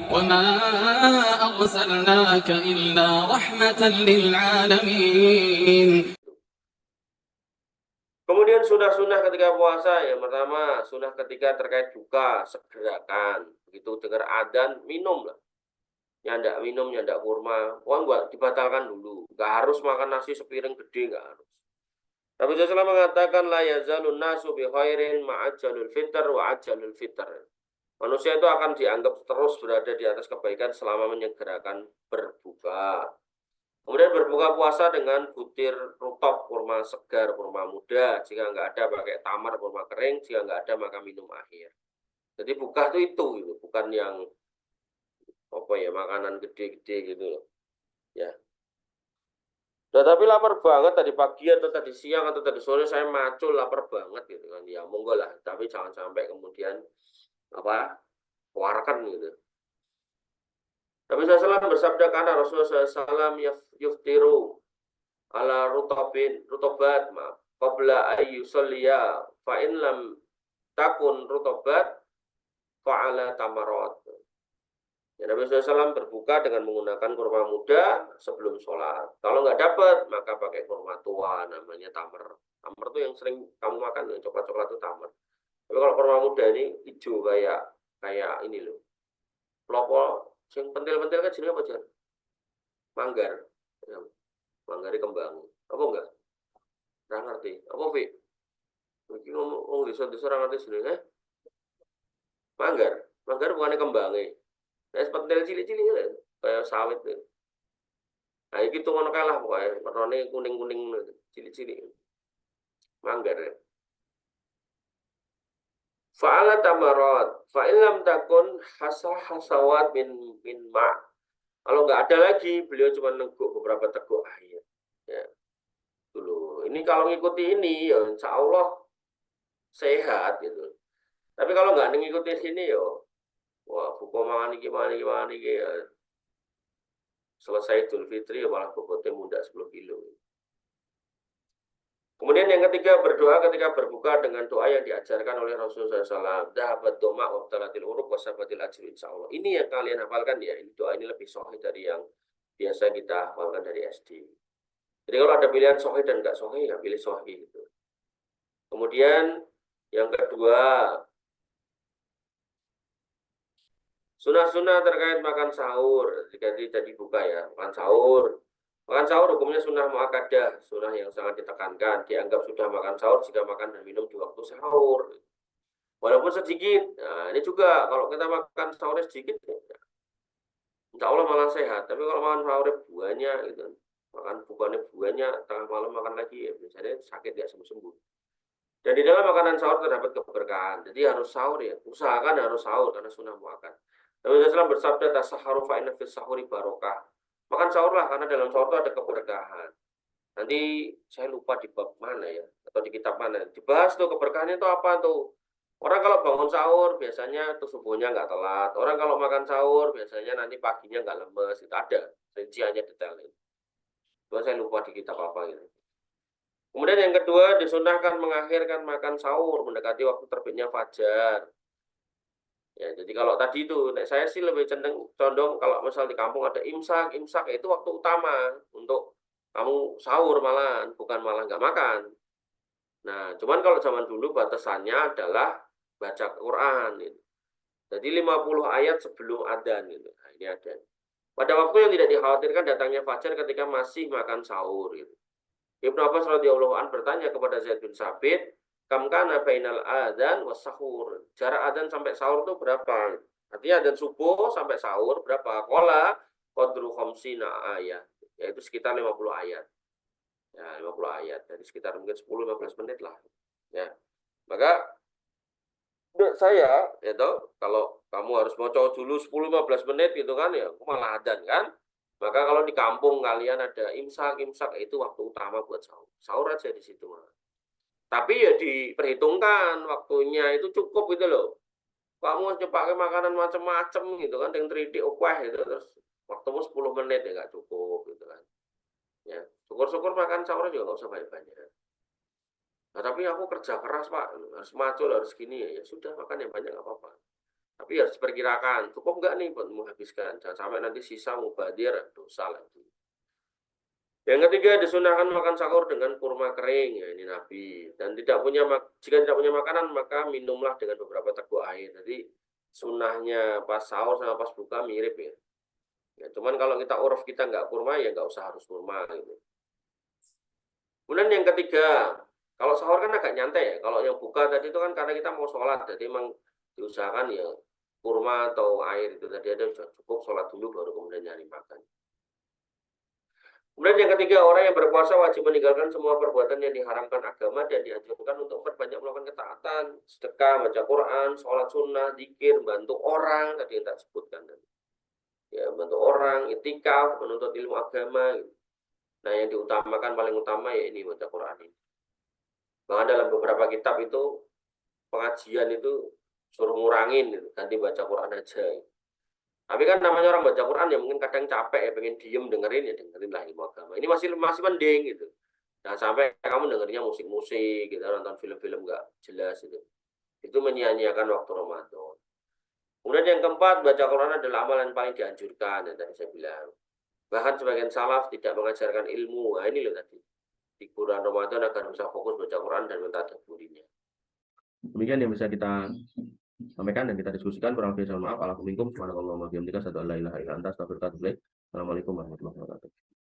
وما أرسلناك إلا رحمة للعالمين. Kemudian sunnah-sunnah ketika puasa, yang pertama sunnah ketika terkait buka segerakan, begitu dengar adzan minumlah, nyandak minum, nyandak kurma, wah nggak dibatalkan dulu, nggak harus makan nasi sepiring gede, nggak harus. Nabi SAW mengatakan la yazalun nasu bi khairin ma'ajjalul fitr wa ajjalul fitr. Manusia itu akan dianggap terus berada di atas kebaikan selama menyegerakan berbuka. Kemudian berbuka puasa dengan butir rutop, kurma segar, kurma muda. Jika nggak ada pakai tamar, kurma kering. Jika nggak ada maka minum air. Jadi buka itu gitu. Bukan yang apa ya makanan gede-gede gitu loh. Ya. Nah, tapi lapar banget tadi pagi atau tadi siang atau tadi sore saya macul lapar banget gitu kan. Ya monggo lah. Tapi jangan sampai kemudian apa keluarkan gitu. Nabi SAW bersabda karena Rasulullah SAW yuftiru ala rutobat maaf qabla ayyusalliya fa in lam takun rutobat fa ala tamarot. Ya, Nabi SAW berbuka dengan menggunakan kurma muda sebelum sholat. Kalau nggak dapat, maka pakai kurma tua, namanya tamar. Tamar itu yang sering kamu makan, yang coklat-coklat itu tamar. Tapi kalau kurma muda ini hijau kayak kayak ini loh. Pelopor, yang pentil-pentil kan jenis apa Jan? Manggar. Ya, manggar kembang. Apa enggak? Nggak ngerti. Apa, Vi? Mungkin ngomong desa-desa orang ngerti jenis, Manggar. Manggar bukannya kembangnya. Nah, pentil cilik-cilik ya, kayak sawit. Nah, iki tuh ngono kae lah pokoke, warnane kuning-kuning cilik-cilik. Manggar. Ya. Fa'ala tamarat, fa'in lam takun hasawat min ma. Kalau nggak ada lagi, beliau cuma neguk beberapa teguk air. Ya, dulu. Ini kalau ngikuti ini, ya insya Allah sehat gitu. Tapi kalau nggak ngikuti sini, ya wah, buku mangan iki, ya. Selesai Idul Fitri, ya malah bobotnya muda 10 kilo. Kemudian yang ketiga, berdoa ketika berbuka dengan doa yang diajarkan oleh Rasulullah SAW. Dahabat doma wabtalatil uruk wasabatil ajri insya Allah. Ini yang kalian hafalkan ya. Ini doa ini lebih sahih dari yang biasa kita hafalkan dari SD. Jadi kalau ada pilihan sahih dan nggak sahih, ya pilih sahih. Gitu. Kemudian yang kedua, sunnah-sunnah terkait makan sahur. Jika tidak dibuka ya, makan sahur. Makan sahur hukumnya sunnah muakkadah, sunnah yang sangat ditekankan. Dianggap sudah makan sahur jika makan dan minum di waktu sahur. Walaupun sedikit. Nah, ini juga kalau kita makan sahurnya sedikit, ya, insya Allah malah sehat. Tapi kalau makan sahurnya banyak, gitu, makan bukannya banyak, tengah malam makan lagi, ya biasanya sakit nggak sembuh-sembuh. Dan di dalam makanan sahur terdapat keberkahan. Jadi harus sahur ya. Usahakan harus sahur karena sunnah muakkad. Nabi SAW bersabda, tasaharu fa'inna fis sahuri barokah. Makan sahurlah karena dalam sahur itu ada keberkahan. Nanti saya lupa di bab mana ya, atau di kitab mana. Dibahas tuh keberkahannya itu apa tuh. Orang kalau bangun sahur biasanya tuh subuhnya nggak telat. Orang kalau makan sahur biasanya nanti paginya nggak lemes. Itu ada rinciannya detailnya. Cuma saya lupa di kitab apa gitu. Kemudian yang kedua disunahkan mengakhirkan makan sahur mendekati waktu terbitnya fajar. Ya, jadi kalau tadi itu, saya sih lebih condong kalau misal di kampung ada imsak, imsak itu waktu utama untuk kamu sahur malahan, bukan malah nggak makan. Nah, cuman kalau zaman dulu batasannya adalah baca Quran. Gitu. Jadi 50 ayat sebelum adzan gitu. Nah, ini ada. Pada waktu yang tidak dikhawatirkan datangnya fajar ketika masih makan sahur. Gitu. Ibnu Abbas radhiyallahu an bertanya kepada Zaid bin Sabit, kam kana bainal adzan was sahur. Jarak adzan sampai sahur itu berapa? Artinya adzan subuh sampai sahur berapa? Qala qadru khamsina ayat, yaitu sekitar 50 ayat. Ya, 50 ayat. Jadi sekitar mungkin 10-15 menit lah. Ya. Maka menurut saya, ya toh, kalau kamu harus mau coba dulu 10-15 menit gitu kan, ya aku malah adzan kan. Maka kalau di kampung kalian ada imsak, imsak itu waktu utama buat sahur. Sahur aja di situ. Tapi ya diperhitungkan waktunya itu cukup gitu loh. Kamu harus pakai makanan macam-macam gitu kan, yang 3D gitu terus waktumu 10 menit ya nggak cukup gitu kan. Ya, syukur-syukur makan sahur juga nggak usah banyak-banyak. Nah, tapi aku kerja keras Pak, harus macul, harus gini ya. Ya sudah makan yang banyak nggak apa-apa. Tapi harus diperkirakan, cukup nggak nih buat menghabiskan. Jangan sampai nanti sisa mubadir, dosa lagi. Yang ketiga, disunahkan makan sahur dengan kurma kering. Ya, ini Nabi. Dan jika tidak punya makanan, maka minumlah dengan beberapa teguk air. Jadi sunahnya pas sahur sama pas buka mirip ya. Ya, cuman kalau kita uruf kita nggak kurma, ya nggak usah harus kurma gitu. Kemudian yang ketiga, kalau sahur kan agak nyantai ya. Kalau yang buka tadi itu kan karena kita mau sholat, jadi emang diusahakan ya kurma atau air itu tadi ada sudah cukup, sholat dulu baru kemudian nyari makan. Kemudian yang ketiga, orang yang berpuasa wajib meninggalkan semua perbuatan yang diharamkan agama dan dianjurkan untuk memperbanyak melakukan ketaatan, sedekah, baca Quran, sholat sunnah, zikir, bantu orang, tadi yang tak sebutkan. Ya, bantu orang, itikaf, menuntut ilmu agama. Gitu. Nah, yang diutamakan paling utama ya ini baca Quran ini. Bahkan dalam beberapa kitab itu pengajian itu suruh ngurangin gitu, ganti baca Quran aja. Gitu. Tapi kan namanya orang baca Quran ya mungkin kadang capek ya pengen diem dengerin ya dengerin lah ilmu agama. Ini masih masih mending gitu. Jangan sampai kamu dengernya musik-musik gitu, nonton film-film nggak jelas itu. Itu menyia-nyiakan waktu Ramadan. Kemudian yang keempat, baca Quran adalah amalan paling dianjurkan yang tadi saya bilang. Bahkan sebagian salaf tidak mengajarkan ilmu. Nah, ini loh tadi. Di bulan Ramadan agar bisa fokus baca Quran dan mentadabburinya. Demikian yang bisa kita sampaikan dan kita diskusikan. Kurang lebih mohon maaf. Alhamdulillah. Subhanallah wa bihamdika asyhadu an la ilaha illa anta astaghfiruka wa atubu ilaik. Assalamualaikum warahmatullahi wabarakatuh.